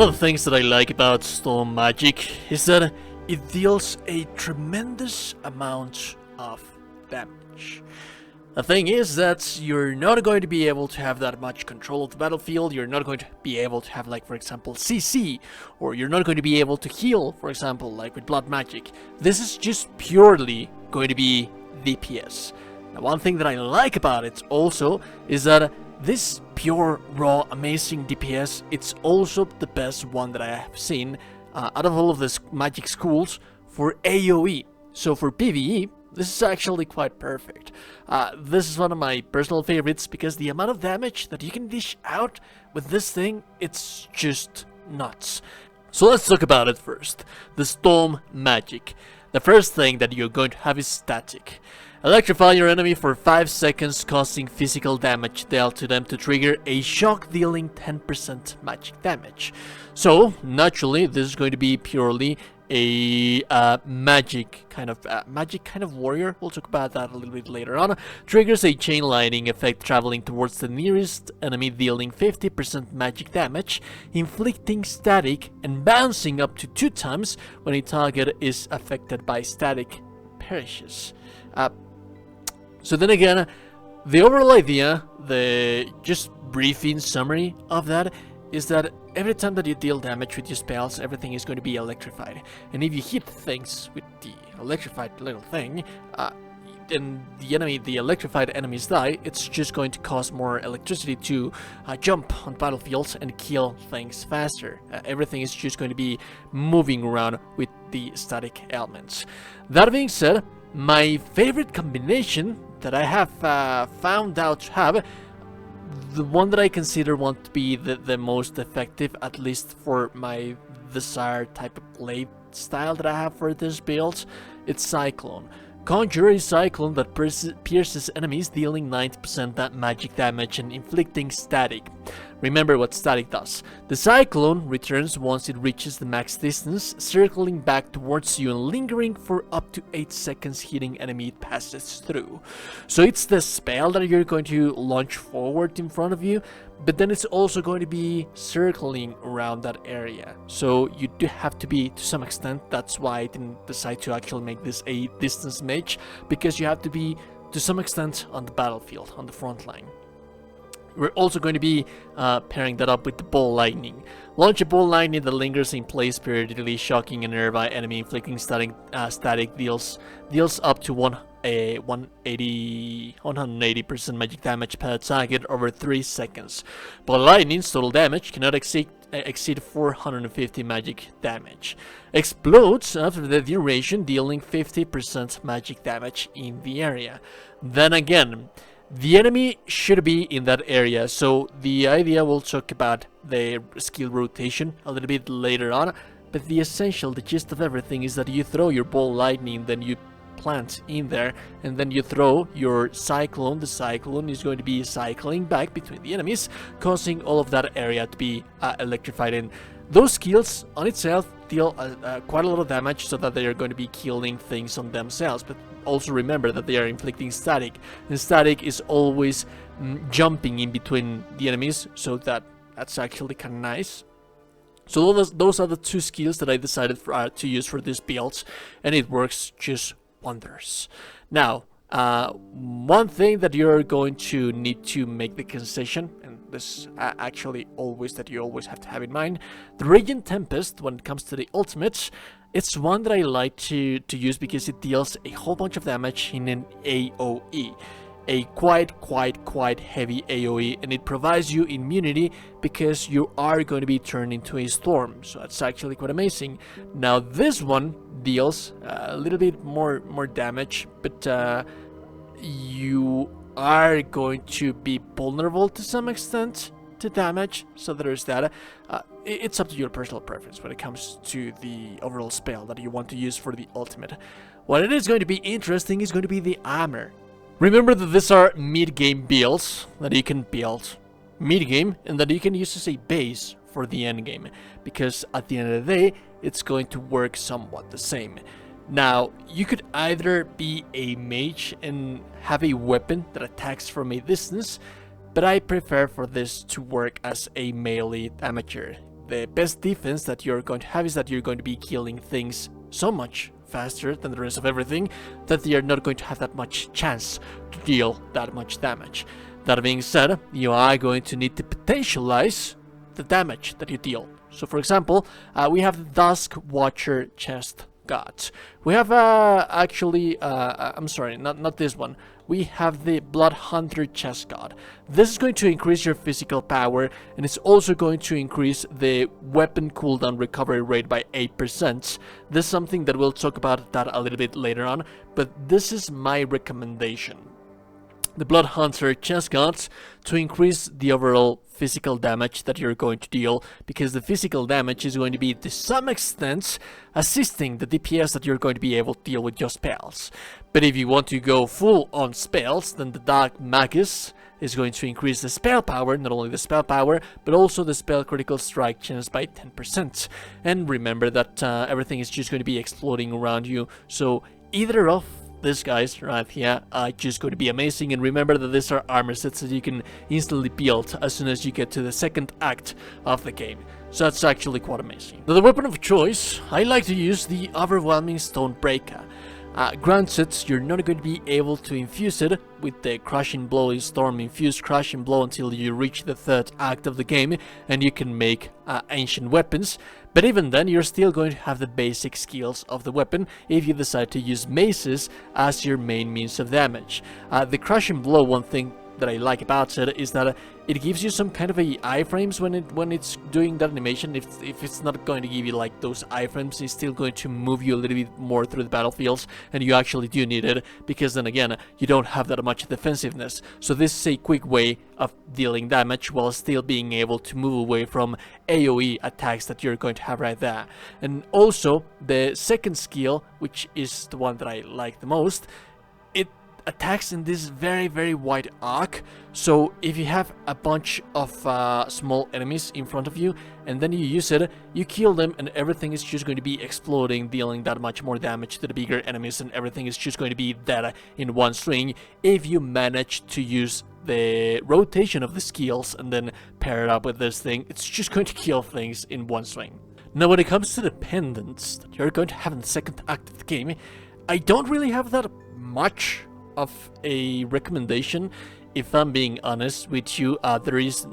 of the things that I like about Storm Magic is that it deals a tremendous amount of damage. The thing is that you're not going to be able to have that much control of the battlefield, you're not going to be able to have, like, for example, CC, or you're not going to be able to heal, for example, like with Blood Magic. This is just purely going to be DPS. Now, one thing that I like about it also is that this pure, raw, amazing DPS, it's also the best one that I have seen out of all of the magic schools for AoE. So for PvE, this is actually quite perfect. This is one of my personal favorites because the amount of damage that you can dish out with this thing, it's just nuts. So let's talk about it first. The Storm Magic. The first thing that you're going to have is static. Electrify your enemy for 5 seconds, causing physical damage dealt to them to trigger a shock dealing 10% magic damage. So, naturally, this is going to be purely a magic kind of warrior. We'll talk about that a little bit later on. Triggers a chain lightning effect traveling towards the nearest enemy, dealing 50% magic damage, inflicting static, and bouncing up to 2 times when a target is affected by static perishes. So then again, the overall idea, the just briefing summary of that, is that every time that you deal damage with your spells, everything is going to be electrified. And if you hit things with the electrified little thing, and the electrified enemies die, it's just going to cause more electricity to jump on battlefields and kill things faster. Everything is just going to be moving around with the static elements. That being said, my favorite combination that I have found out to have, the one that I consider want to be the most effective, at least for my desired type of play style that I have for this build, it's Cyclone. Conjure a Cyclone that pierces enemies, dealing 90% that magic damage and inflicting static. Remember what static does. The Cyclone returns once it reaches the max distance, circling back towards you and lingering for up to 8 seconds, hitting enemy it passes through. So it's the spell that you're going to launch forward in front of you, but then it's also going to be circling around that area. So you do have to be, to some extent, that's why I didn't decide to actually make this a distance mage, because you have to be, to some extent, on the battlefield, on the front line. We're also going to be pairing that up with the Ball Lightning. Launch a Ball Lightning that lingers in place, periodically shocking a nearby enemy, inflicting static deals up to 180% magic damage per target over 3 seconds. Ball Lightning's total damage cannot exceed 450 magic damage. Explodes after the duration, dealing 50% magic damage in the area. Then again, the enemy should be in that area, so the idea, we'll talk about the skill rotation a little bit later on, but the gist of everything is that you throw your Ball Lightning, then you plant in there, and then you throw your Cyclone. The Cyclone is going to be cycling back between the enemies, causing all of that area to be electrified. And those skills on itself deal quite a lot of damage, so that they are going to be killing things on themselves, but also remember that they are inflicting static, and static is always jumping in between the enemies, so that's actually kind of nice. So those are the 2 skills that I decided to use for this build, and it works just wonders. Now, one thing that you're going to need to make the concession, and this actually you always have to have in mind, the Raging Tempest, when it comes to the ultimates, it's one that I like to use because it deals a whole bunch of damage in an AoE. A quite heavy AoE, and it provides you immunity because you are going to be turned into a storm. So that's actually quite amazing. Now this one deals a little bit more damage, but you are going to be vulnerable to some extent to damage, so there's that. It's up to your personal preference when it comes to the overall spell that you want to use for the ultimate. What it is going to be interesting is going to be the armor. Remember that these are mid-game builds that you can build mid-game and that you can use as a base for the endgame, because at the end of the day, it's going to work somewhat the same. Now, you could either be a mage and have a weapon that attacks from a distance, but I prefer for this to work as a melee damager, the best defense that you're going to have is that you're going to be killing things so much faster than the rest of everything that they are not going to have that much chance to deal that much damage. That being said, you are going to need to potentialize the damage that you deal. So for example, we have the Dusk Watcher chest gods. We have I'm sorry, not this one. We have the Blood Hunter chest god. This is going to increase your physical power, and it's also going to increase the weapon cooldown recovery rate by 8%. This is something that we'll talk about that a little bit later on, but this is my recommendation. The Blood Hunter chest gods to increase the overall physical damage that you're going to deal, because the physical damage is going to be to some extent assisting the DPS that you're going to be able to deal with your spells. But if you want to go full on spells, then the Dark Magus is going to increase the spell power, not only the spell power, but also the spell critical strike chance by 10%. And remember that everything is just going to be exploding around you, so either of these guys right here are just going to be amazing. And remember that these are armor sets that you can instantly build as soon as you get to the second act of the game. So that's actually quite amazing. Now, the weapon of choice, I like to use the Overwhelming Stonebreaker. Granted, you're not going to be able to infuse it with the Crushing Blow in Storm Infused Crushing Blow until you reach the third act of the game and you can make ancient weapons. But even then, you're still going to have the basic skills of the weapon if you decide to use maces as your main means of damage. The Crushing Blow, one thing that I like about it is that it gives you some kind of a iframes when it's doing that animation. If it's not going to give you like those iframes, it's still going to move you a little bit more through the battlefields, and you actually do need it, because then again, you don't have that much defensiveness. So this is a quick way of dealing damage while still being able to move away from AoE attacks that you're going to have right there. And also, the second skill, which is the one that I like the most, it attacks in this very wide arc. So if you have a bunch of small enemies in front of you and then you use it, you kill them and everything is just going to be exploding, dealing that much more damage to the bigger enemies, and everything is just going to be dead in one swing if you manage to use the rotation of the skills and then pair it up with this thing. It's just going to kill things in one swing. Now, when it comes to the pendants that you're going to have in the second act of the game, I don't really have that much of a recommendation. If I'm being honest with you, there is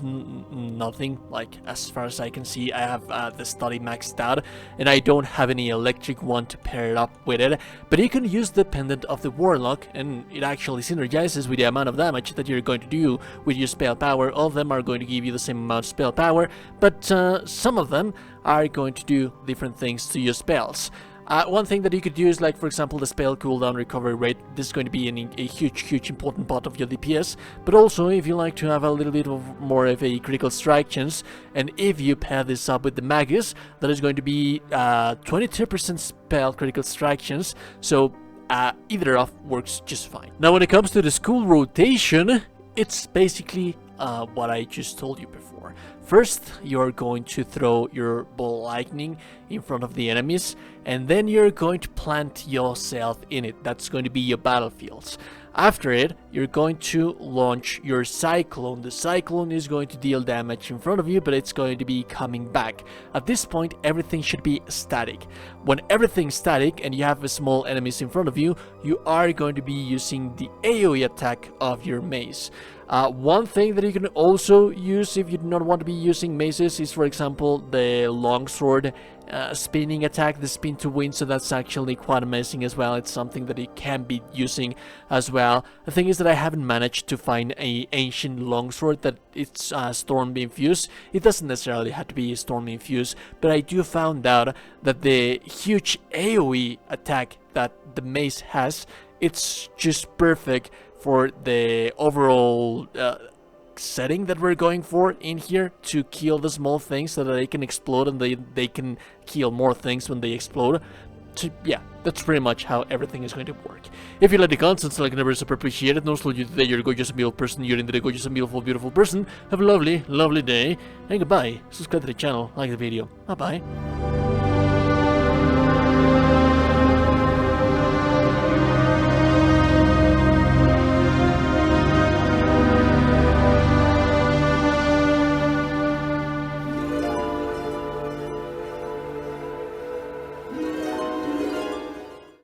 nothing, like, as far as I can see. I have the study maxed out, and I don't have any electric one to pair it up with it. But you can use the pendant of the warlock, and it actually synergizes with the amount of damage that you're going to do with your spell power. All of them are going to give you the same amount of spell power, but some of them are going to do different things to your spells. One thing that you could do is, like, for example, the spell cooldown recovery rate. This is going to be a huge important part of your DPS. But also, if you like to have a little bit of more of a critical strike chance, and if you pair this up with the Magus, that is going to be 22% spell critical strike chance. So either of works just fine. Now, when it comes to the school rotation, it's basically what I just told you before. First, you're going to throw your ball lightning in front of the enemies, and then you're going to plant yourself in it. That's going to be your battlefields. After it, you're going to launch your cyclone. The cyclone is going to deal damage in front of you, but it's going to be coming back. At this point, everything should be static. When everything's static and you have small enemies in front of you, you are going to be using the AoE attack of your mace. One thing that you can also use if you do not want to be using maces is, for example, the longsword spinning attack, the spin to win. So that's actually quite amazing as well. It's something that you can be using as well. The thing is that I haven't managed to find an ancient longsword that it's storm infused. It doesn't necessarily have to be storm infused, but I do found out that the huge AoE attack that the mace has, it's just perfect for the overall setting that we're going for in here, to kill the small things so that they can explode and they can kill more things when they explode. So yeah, that's pretty much how everything is going to work. If you like the content, like, never super appreciated. No slow you today, you're a gorgeous and beautiful person. You're indeed a gorgeous and beautiful person. Have a lovely day, and goodbye. Subscribe to the channel, like the video. Bye bye.